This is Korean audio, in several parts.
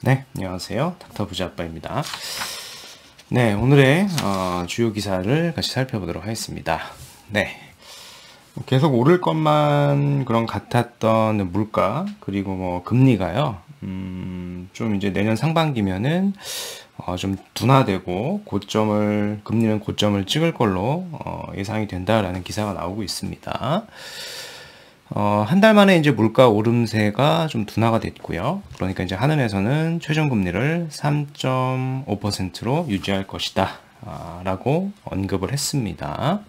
네, 안녕하세요. 닥터 부자아빠입니다. 네, 오늘의 주요 기사를 같이 살펴보도록 하겠습니다. 네, 계속 오를 것만 그런 같았던 물가 그리고 뭐 금리가요. 좀 이제 내년 상반기면은 좀 둔화되고 금리는 고점을 찍을 걸로 예상이 된다라는 기사가 나오고 있습니다. 한 달 만에 이제 물가 오름세가 좀 둔화가 됐고요. 그러니까 이제 한은에서는 최종금리를 3.5%로 유지할 것이다. 라고 언급을 했습니다.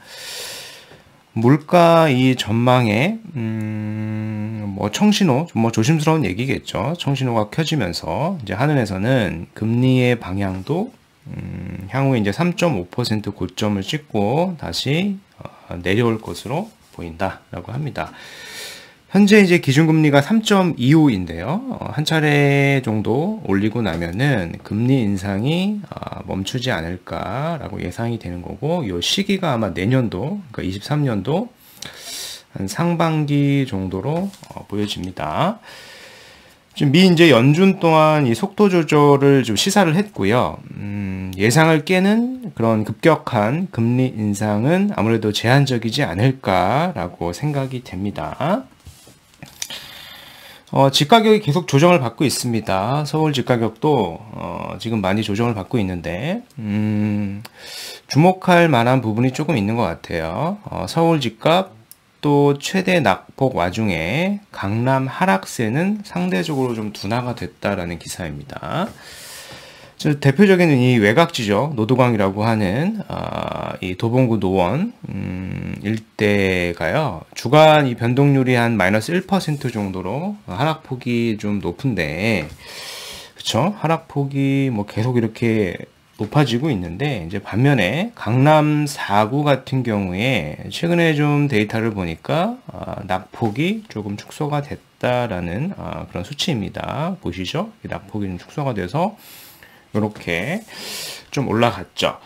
물가 이 전망에, 뭐 청신호, 뭐 조심스러운 얘기겠죠. 청신호가 켜지면서 이제 한은에서는 금리의 방향도, 향후에 이제 3.5% 고점을 찍고 다시 내려올 것으로 보인다라고 합니다. 현재 이제 기준금리가 3.25인데요. 한 차례 정도 올리고 나면은 금리 인상이 멈추지 않을까라고 예상이 되는 거고, 이 시기가 아마 내년도, 그러니까 23년도 한 상반기 정도로 보여집니다. 지금 미 이제 연준 또한 이 속도 조절을 좀 시사를 했고요. 예상을 깨는 그런 급격한 금리 인상은 아무래도 제한적이지 않을까라고 생각이 됩니다. 집가격이 계속 조정을 받고 있습니다. 서울 집가격도 지금 많이 조정을 받고 있는데 주목할 만한 부분이 조금 있는 것 같아요. 서울 집값 또 최대 낙폭 와중에 강남 하락세는 상대적으로 좀 둔화가 됐다라는 기사입니다. 대표적인 이 외곽지죠. 노도강이라고 하는 이 도봉구 노원 일대가요. 주간 이 변동률이 한 마이너스 1% 정도로 하락폭이 좀 높은데, 그쵸? 하락폭이 뭐 계속 이렇게 높아지고 있는데, 이제 반면에 강남 4구 같은 경우에 최근에 좀 데이터를 보니까 낙폭이 조금 축소가 됐다라는 그런 수치입니다. 보시죠? 낙폭이 좀 축소가 돼서 이렇게 좀 올라갔죠.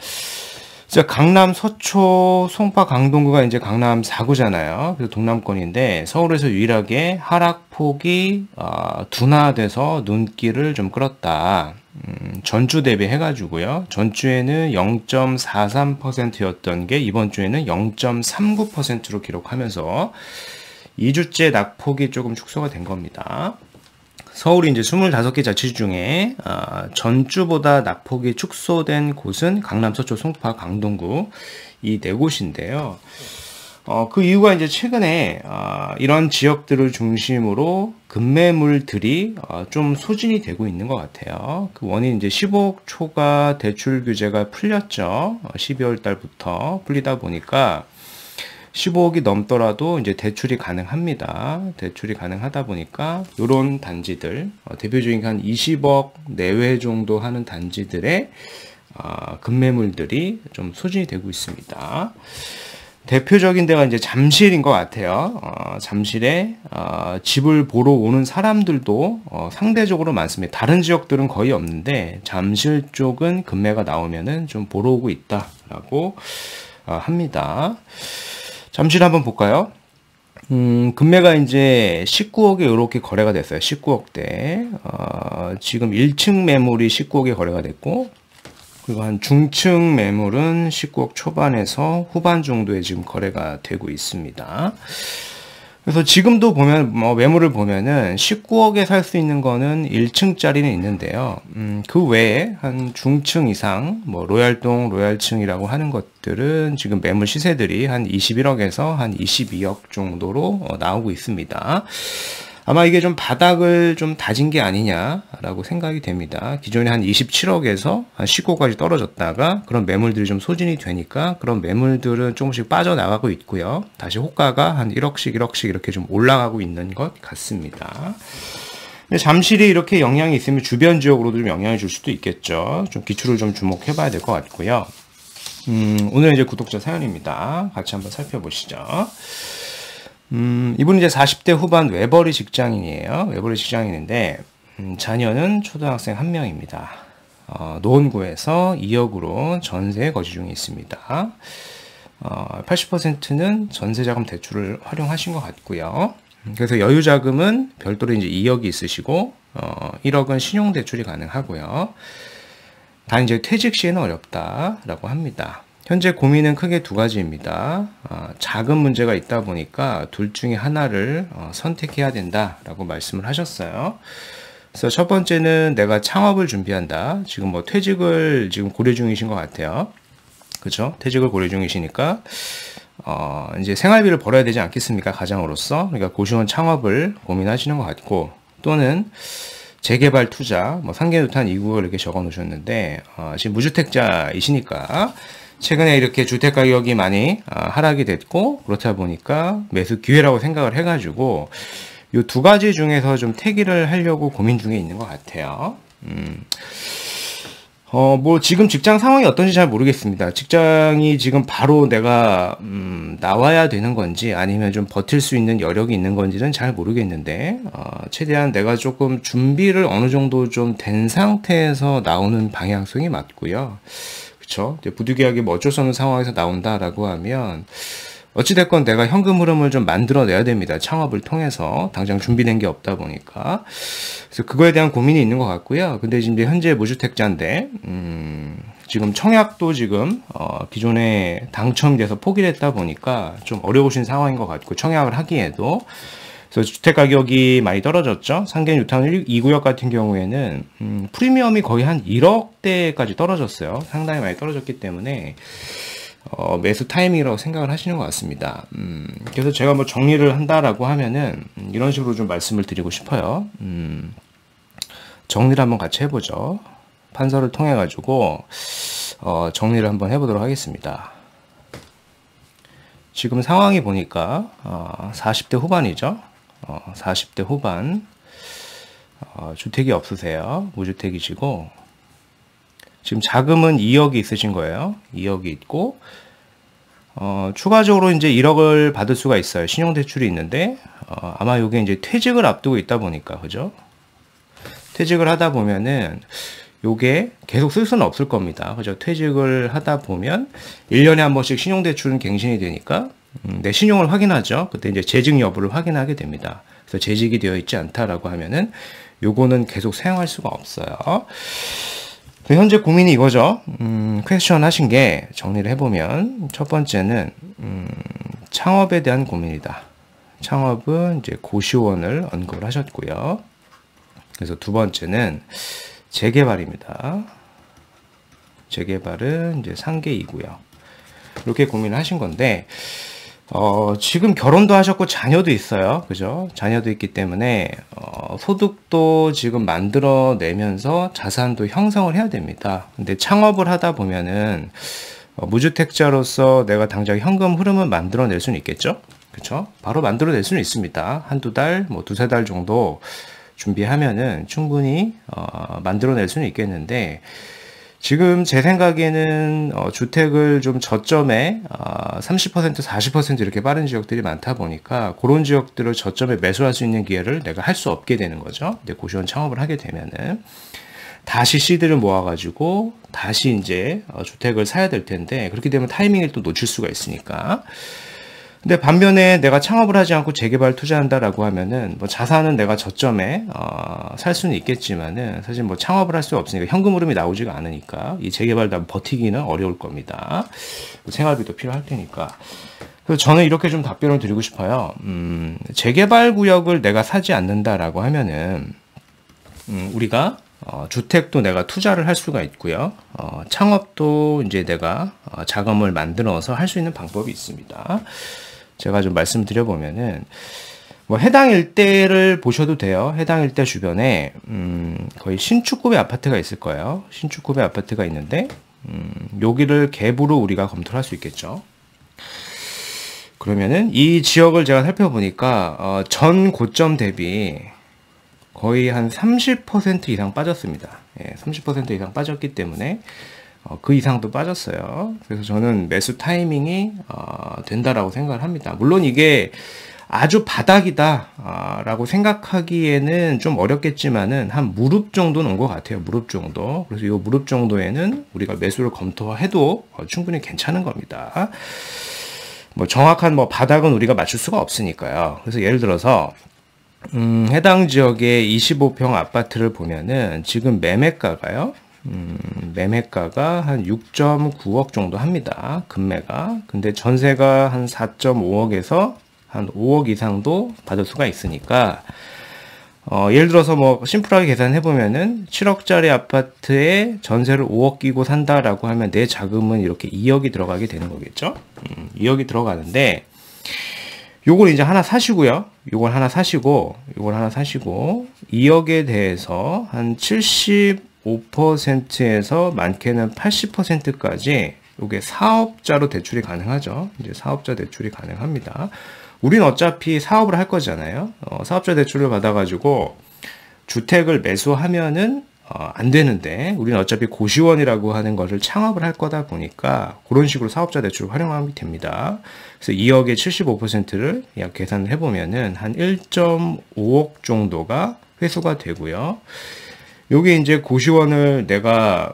자, 강남 서초 송파 강동구가 이제 강남 4구잖아요. 그래서 동남권인데 서울에서 유일하게 하락폭이 둔화돼서 눈길을 좀 끌었다. 전주 대비해가지고요. 전주에는 0.43%였던 게 이번 주에는 0.39%로 기록하면서 2주째 낙폭이 조금 축소가 된 겁니다. 서울이 이제 25개 자치 중에 전주보다 낙폭이 축소된 곳은 강남, 서초, 송파, 강동구 이 네 곳인데요. 그 이유가 이제 최근에 이런 지역들을 중심으로 급매물들이 좀 소진이 되고 있는 것 같아요. 그 원인 이제 15억 초과 대출 규제가 풀렸죠. 12월 달부터 풀리다 보니까 15억이 넘더라도 이제 대출이 가능합니다. 대출이 가능하다 보니까 이런 단지들, 대표적인 한 20억 내외 정도 하는 단지들의 급매물들이 좀 소진이 되고 있습니다. 대표적인 데가 이제 잠실인 것 같아요. 잠실에 집을 보러 오는 사람들도 상대적으로 많습니다. 다른 지역들은 거의 없는데 잠실 쪽은 급매가 나오면은 좀 보러 오고 있다라고 합니다. 잠실 한번 볼까요? 금매가 이제 19억에 이렇게 거래가 됐어요. 19억대. 지금 1층 매물이 19억에 거래가 됐고, 그리고 한 중층 매물은 19억 초반에서 후반 정도에 지금 거래가 되고 있습니다. 그래서 지금도 보면, 매물을 보면은 19억에 살 수 있는 거는 1층짜리는 있는데요. 그 외에 한 중층 이상, 로얄동, 로얄층이라고 하는 것들은 지금 매물 시세들이 한 21억에서 한 22억 정도로 나오고 있습니다. 아마 이게 좀 바닥을 좀 다진 게 아니냐라고 생각이 됩니다. 기존에 한 27억에서 한 19억까지 떨어졌다가 그런 매물들이 좀 소진이 되니까 그런 매물들은 조금씩 빠져나가고 있고요. 다시 호가가 한 1억씩 이렇게 좀 올라가고 있는 것 같습니다. 근데 잠실이 이렇게 영향이 있으면 주변 지역으로도 좀 영향을 줄 수도 있겠죠. 좀 기출을 좀 주목해 봐야 될 것 같고요. 오늘은 이제 구독자 사연입니다. 같이 한번 살펴보시죠. 이분은 이제 40대 후반 외벌이 직장인이에요. 외벌이 직장인인데, 자녀는 초등학생 1명입니다. 노원구에서 2억으로 전세 거주 중에 있습니다. 80%는 전세자금 대출을 활용하신 것 같고요. 그래서 여유 자금은 별도로 이제 2억이 있으시고 1억은 신용 대출이 가능하고요. 단 이제 퇴직 시에는 어렵다라고 합니다. 현재 고민은 크게 두 가지입니다. 자금 문제가 있다 보니까 둘 중에 하나를 선택해야 된다라고 말씀을 하셨어요. 그래서 첫 번째는 내가 창업을 준비한다. 지금 뭐 퇴직을 지금 고려 중이신 것 같아요. 그죠? 퇴직을 고려 중이시니까 이제 생활비를 벌어야 되지 않겠습니까? 가장으로서. 그러니까 고시원 창업을 고민하시는 것 같고, 또는 재개발 투자, 뭐 상계유탄 2구역을 이렇게 적어 놓으셨는데, 지금 무주택자이시니까 최근에 이렇게 주택 가격이 많이 하락이 됐고, 그렇다 보니까 매수 기회라고 생각을 해가지고 이 두 가지 중에서 좀 택일을 하려고 고민 중에 있는 것 같아요. 뭐 지금 직장 상황이 어떤지 잘 모르겠습니다. 직장이 지금 바로 내가 나와야 되는 건지 아니면 좀 버틸 수 있는 여력이 있는 건지는 잘 모르겠는데, 최대한 내가 조금 준비를 어느 정도 좀 된 상태에서 나오는 방향성이 맞고요. 그쵸? 부득이하게 뭐 어쩔 수 없는 상황에서 나온다라고 하면 어찌됐건 내가 현금 흐름을 좀 만들어내야 됩니다. 창업을 통해서. 당장 준비된 게 없다 보니까. 그래서 그거에 대한 고민이 있는 것 같고요. 근데 이제 현재 무주택자인데, 지금 청약도 지금, 기존에 당첨돼서 포기를 했다 보니까 좀 어려우신 상황인 것 같고, 청약을 하기에도. 그래서 주택 가격이 많이 떨어졌죠. 상계 뉴타운 2구역 같은 경우에는, 프리미엄이 거의 한 1억대까지 떨어졌어요. 상당히 많이 떨어졌기 때문에, 매수 타이밍이라고 생각을 하시는 것 같습니다. 그래서 제가 뭐 정리를 한다라고 하면은 이런 식으로 좀 말씀을 드리고 싶어요. 정리를 한번 같이 해보죠. 판서를 통해 가지고 정리를 한번 해보도록 하겠습니다. 지금 상황이 보니까 40대 후반이죠. 40대 후반, 주택이 없으세요. 무주택이시고, 지금 자금은 2억이 있으신 거예요. 2억이 있고, 추가적으로 이제 1억을 받을 수가 있어요. 신용대출이 있는데, 아마 이게 이제 퇴직을 앞두고 있다 보니까, 그죠? 퇴직을 하다 보면은, 요게 계속 쓸 수는 없을 겁니다. 그죠? 퇴직을 하다 보면, 1년에 한 번씩 신용대출은 갱신이 되니까, 내 신용을 확인하죠. 그때 이제 재직 여부를 확인하게 됩니다. 그래서 재직이 되어 있지 않다라고 하면은, 요거는 계속 사용할 수가 없어요. 현재 고민이 이거죠. 퀘스천 하신 게 정리를 해보면, 첫 번째는, 창업에 대한 고민이다. 창업은 이제 고시원을 언급을 하셨고요. 그래서 두 번째는 재개발입니다. 재개발은 이제 상계 2구역. 이렇게 고민을 하신 건데, 지금 결혼도 하셨고 자녀도 있어요. 그죠? 자녀도 있기 때문에, 소득도 지금 만들어내면서 자산도 형성을 해야 됩니다. 근데 창업을 하다 보면은, 무주택자로서 내가 당장 현금 흐름을 만들어낼 수는 있겠죠? 그쵸? 바로 만들어낼 수는 있습니다. 한두 달, 뭐 두세 달 정도 준비하면은 충분히, 만들어낼 수는 있겠는데, 지금 제 생각에는 주택을 좀 저점에 30%, 40% 이렇게 빠른 지역들이 많다 보니까 그런 지역들을 저점에 매수할 수 있는 기회를 내가 할 수 없게 되는 거죠. 근데 고시원 창업을 하게 되면은 다시 시드를 모아가지고 다시 이제 주택을 사야 될 텐데, 그렇게 되면 타이밍을 또 놓칠 수가 있으니까. 근데 반면에 내가 창업을 하지 않고 재개발 투자한다라고 하면은 뭐 자산은 내가 저점에 살 수는 있겠지만은 사실 뭐 창업을 할 수 없으니까 현금 흐름이 나오지가 않으니까 이 재개발도 버티기는 어려울 겁니다. 생활비도 필요할 테니까. 그래서 저는 이렇게 좀 답변을 드리고 싶어요. 재개발 구역을 내가 사지 않는다라고 하면은 우리가 주택도 내가 투자를 할 수가 있고요. 창업도 이제 내가 자금을 만들어서 할 수 있는 방법이 있습니다. 제가 좀 말씀드려보면은, 뭐, 해당 일대를 보셔도 돼요. 해당 일대 주변에, 거의 신축급의 아파트가 있을 거예요. 신축급의 아파트가 있는데, 여기를 갭으로 우리가 검토를 할 수 있겠죠. 그러면은, 이 지역을 제가 살펴보니까, 전 고점 대비 거의 한 30% 이상 빠졌습니다. 예, 30% 이상 빠졌기 때문에, 그 이상도 빠졌어요. 그래서 저는 매수 타이밍이 된다라고 생각을 합니다. 물론 이게 아주 바닥이다 라고 생각하기에는 좀 어렵겠지만은 한 무릎 정도는 온 것 같아요. 무릎 정도. 그래서 이 무릎 정도에는 우리가 매수를 검토해도 충분히 괜찮은 겁니다. 뭐 정확한 뭐 바닥은 우리가 맞출 수가 없으니까요. 그래서 예를 들어서 해당 지역의 25평 아파트를 보면은 지금 매매가가요. 매매가가 한 6.9억 정도 합니다. 금매가. 근데 전세가 한 4.5억에서 한 5억 이상도 받을 수가 있으니까 예를 들어서 뭐 심플하게 계산해 보면은 7억짜리 아파트에 전세를 5억 끼고 산다라고 하면 내 자금은 이렇게 2억이 들어가게 되는 거겠죠. 2억이 들어가는데 요걸 이제 하나 사시고요. 요걸 하나 사시고 2억에 대해서 한 75%에서 많게는 80%까지 요게 사업자로 대출이 가능하죠. 이제 사업자 대출이 가능합니다. 우린 어차피 사업을 할 거잖아요. 사업자 대출을 받아가지고 주택을 매수하면은 안 되는데 우리는 어차피 고시원이라고 하는 것을 창업을 할 거다 보니까 그런 식으로 사업자 대출을 활용하면 됩니다. 그래서 2억의 75%를 약 계산을 해보면은 한 1.5억 정도가 회수가 되고요. 요게 이제 고시원을 내가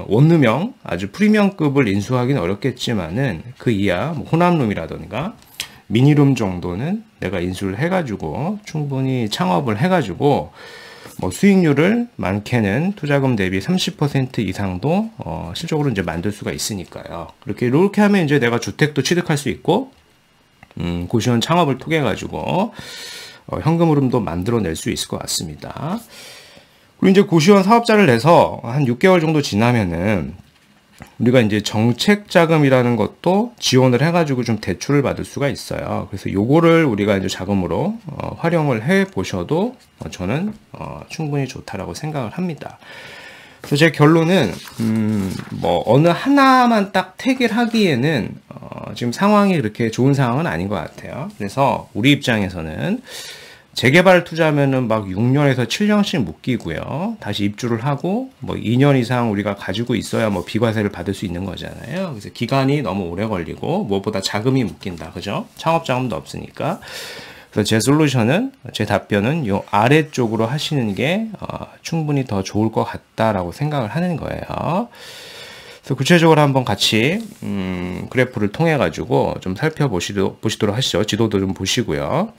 원룸형 아주 프리미엄급을 인수하기는 어렵겠지만은 그 이하 뭐 호남룸이라던가 미니룸 정도는 내가 인수를 해가지고 충분히 창업을 해가지고 뭐 수익률을 많게는 투자금 대비 30% 이상도 실적으로 이제 만들 수가 있으니까요. 이렇게 하면 이제 내가 주택도 취득할 수 있고 고시원 창업을 통해 가지고 현금 흐름도 만들어낼 수 있을 것 같습니다. 그리고 이제 고시원 사업자를 내서 한 6개월 정도 지나면은 우리가 이제 정책 자금이라는 것도 지원을 해가지고 좀 대출을 받을 수가 있어요. 그래서 요거를 우리가 이제 자금으로 활용을 해 보셔도 저는 충분히 좋다라고 생각을 합니다. 그래서 제 결론은 뭐 어느 하나만 딱 택을 하기에는 지금 상황이 그렇게 좋은 상황은 아닌 것 같아요. 그래서 우리 입장에서는 재개발 투자하면은 막 6년에서 7년씩 묶이고요. 다시 입주를 하고 뭐 2년 이상 우리가 가지고 있어야 뭐 비과세를 받을 수 있는 거잖아요. 그래서 기간이 너무 오래 걸리고 무엇보다 자금이 묶인다. 그죠? 창업 자금도 없으니까. 그래서 제 솔루션은 제 답변은 요 아래쪽으로 하시는 게 충분히 더 좋을 것 같다라고 생각을 하는 거예요. 그래서 구체적으로 한번 같이 그래프를 통해 가지고 좀 살펴보시도록 하시죠. 지도도 좀 보시고요.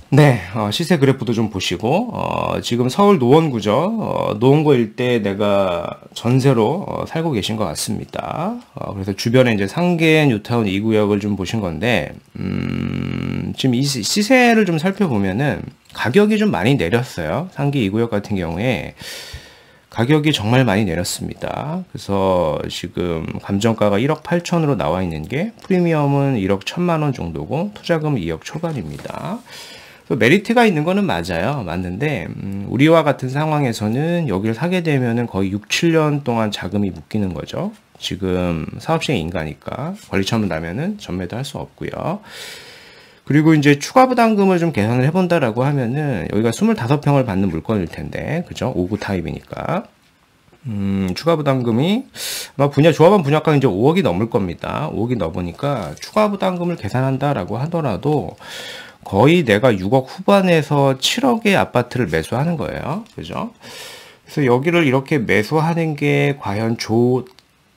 네, 시세 그래프도 좀 보시고, 지금 서울 노원구죠. 노원구 일대 내가 전세로 살고 계신 것 같습니다. 그래서 주변에 이제 상계 뉴타운 2구역을 좀 보신 건데, 지금 이 시세를 좀 살펴보면은 가격이 좀 많이 내렸어요. 상계 2구역 같은 경우에. 가격이 정말 많이 내렸습니다. 그래서 지금 감정가가 1억 8천으로 나와 있는 게 프리미엄은 1억 1천만 원 정도고 투자금은 2억 초반입니다. 메리트가 있는 거는 맞아요. 맞는데 우리와 같은 상황에서는 여기를 사게 되면은 거의 6, 7년 동안 자금이 묶이는 거죠. 지금 사업시행 인가니까 관리처분 나면은 전매도 할 수 없고요. 그리고 이제 추가 부담금을 좀 계산을 해본다라고 하면은 여기가 25평을 받는 물건일 텐데, 그죠? 5구 타입이니까. 추가 부담금이 아마 조합원 분양가 이제 5억이 넘을 겁니다. 5억이 넘으니까 추가 부담금을 계산한다라고 하더라도 거의 내가 6억 후반에서 7억의 아파트를 매수하는 거예요. 그죠? 그래서 여기를 이렇게 매수하는 게 과연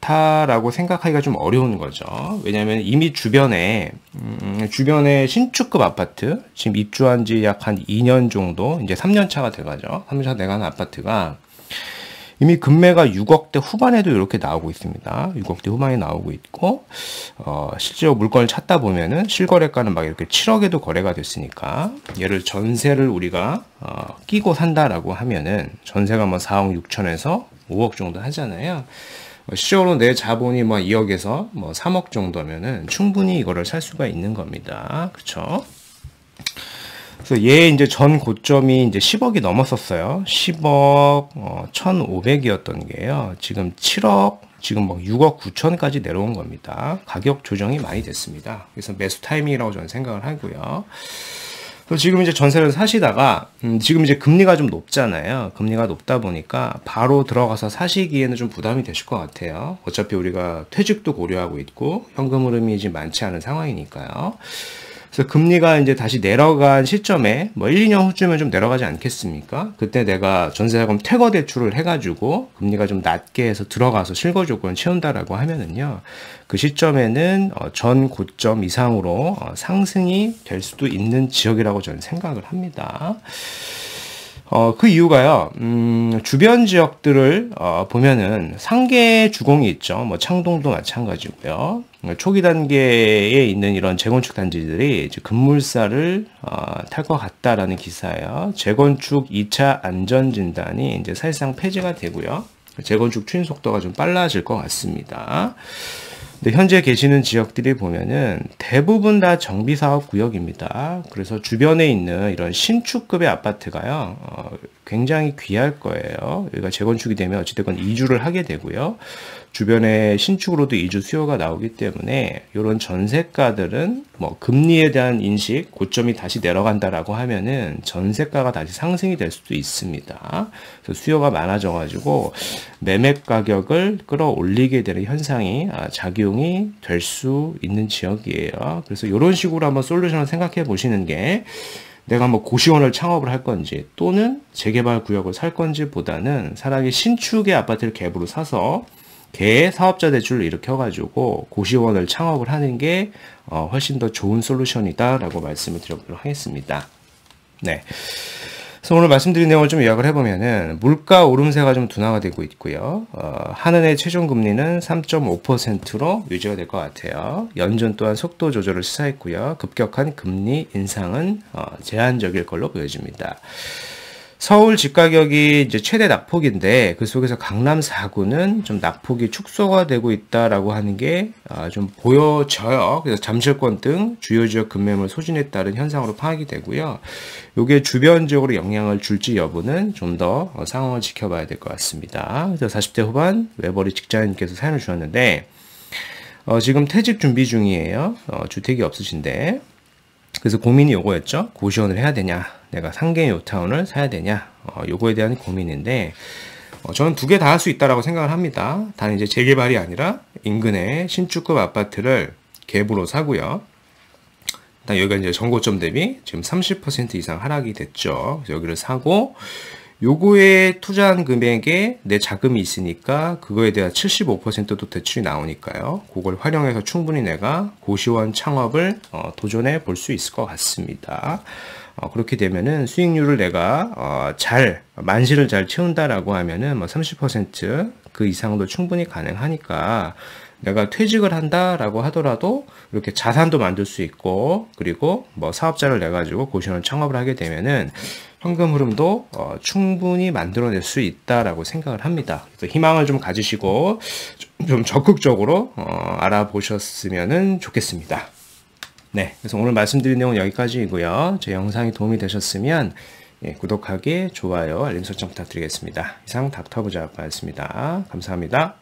좋다라고 생각하기가 좀 어려운 거죠. 왜냐하면 이미 주변에 신축급 아파트, 지금 입주한 지 약 한 2년 정도, 이제 3년 차가 돼가죠. 3년 차 돼가는 아파트가 이미 금매가 6억대 후반에도 이렇게 나오고 있습니다. 6억대 후반에 나오고 있고, 실제로 물건을 찾다 보면은 실거래가는 막 이렇게 7억에도 거래가 됐으니까, 얘를 전세를 우리가, 끼고 산다라고 하면은, 전세가 뭐 4억 6천에서 5억 정도 하잖아요. 실제로 내 자본이 뭐 2억에서 뭐 3억 정도면은 충분히 이거를 살 수가 있는 겁니다. 그쵸? 그래서 얘 이제 전 고점이 이제 10억이 넘었었어요. 10억 1,500이었던 게요. 지금 7억, 지금 뭐 6억 9천까지 내려온 겁니다. 가격 조정이 많이 됐습니다. 그래서 매수 타이밍이라고 저는 생각을 하고요. 그래서 지금 이제 전세를 사시다가 지금 이제 금리가 좀 높잖아요. 금리가 높다 보니까 바로 들어가서 사시기에는 좀 부담이 되실 것 같아요. 어차피 우리가 퇴직도 고려하고 있고 현금 흐름이 지금 많지 않은 상황이니까요. 그래서 그래서 금리가 이제 다시 내려간 시점에 뭐 1, 2년 후쯤에 좀 내려가지 않겠습니까? 그때 내가 전세자금 퇴거 대출을 해가지고 금리가 좀 낮게 해서 들어가서 실거 조건 채운다라고 하면은요, 그 시점에는 전 고점 이상으로 상승이 될 수도 있는 지역이라고 저는 생각을 합니다. 그 이유가요, 주변 지역들을, 보면은 상계 주공이 있죠. 뭐 창동도 마찬가지고요. 초기 단계에 있는 이런 재건축 단지들이 이제 급물살을, 탈 것 같다라는 기사예요. 재건축 2차 안전진단이 이제 사실상 폐지가 되고요. 재건축 추진 속도가 좀 빨라질 것 같습니다. 근데 현재 계시는 지역들이 보면은 대부분 다 정비사업 구역입니다. 그래서 주변에 있는 이런 신축급의 아파트가요, 굉장히 귀할 거예요. 여기가 재건축이 되면 어찌됐건 이주를 하게 되고요. 주변에 신축으로도 이주 수요가 나오기 때문에 이런 전세가들은 뭐 금리에 대한 인식, 고점이 다시 내려간다라고 하면은 전세가가 다시 상승이 될 수도 있습니다. 그래서 수요가 많아져가지고 매매 가격을 끌어올리게 되는 현상이 작용이 될 수 있는 지역이에요. 그래서 이런 식으로 한번 솔루션을 생각해 보시는 게, 내가 뭐 고시원을 창업을 할 건지 또는 재개발 구역을 살 건지 보다는 차라리 신축의 아파트를 갭으로 사서 개 사업자 대출을 일으켜가지고 고시원을 창업을 하는 게 훨씬 더 좋은 솔루션이다라고 말씀을 드려보도록 하겠습니다. 네. 그래서 오늘 말씀드린 내용을 좀 요약을 해보면은, 물가 오름세가 좀 둔화가 되고 있고요. 한은의 최종 금리는 3.5%로 유지가 될 것 같아요. 연준 또한 속도 조절을 시사했고요. 급격한 금리 인상은 제한적일 걸로 보여집니다. 서울 집가격이 이제 최대 낙폭인데, 그 속에서 강남 4구는 좀 낙폭이 축소가 되고 있다라고 하는 게 좀 보여져요. 그래서 잠실권 등 주요 지역 급매물 소진에 따른 현상으로 파악이 되고요. 요게 주변 지역으로 영향을 줄지 여부는 좀 더 상황을 지켜봐야 될 것 같습니다. 그래서 40대 후반 외벌이 직장인께서 사연을 주셨는데, 지금 퇴직 준비 중이에요. 주택이 없으신데, 그래서 고민이 요거였죠. 고시원을 해야 되냐, 내가 상계 요타운을 사야 되냐, 요거에 대한 고민인데, 저는 두 개 다 할 수 있다라고 생각을 합니다. 단 이제 재개발이 아니라 인근에 신축급 아파트를 갭으로 사고요. 일단 여기가 이제 전고점 대비 지금 30% 이상 하락이 됐죠. 그래서 여기를 사고, 요거에 투자한 금액에 내 자금이 있으니까 그거에 대한 75%도 대출이 나오니까요. 그걸 활용해서 충분히 내가 고시원 창업을 도전해 볼 수 있을 것 같습니다. 그렇게 되면은 수익률을 내가 만실을 잘 채운다라고 하면은 뭐 30% 그 이상도 충분히 가능하니까, 내가 퇴직을 한다라고 하더라도 이렇게 자산도 만들 수 있고, 그리고 뭐 사업자를 내 가지고 고시원 창업을 하게 되면은 현금 흐름도 충분히 만들어낼 수 있다라고 생각을 합니다. 그래서 희망을 좀 가지시고 좀 적극적으로 알아보셨으면 좋겠습니다. 네, 그래서 오늘 말씀드린 내용은 여기까지이고요. 제 영상이 도움이 되셨으면 구독하기, 좋아요, 알림 설정 부탁드리겠습니다. 이상 닥터부자였습니다. 감사합니다.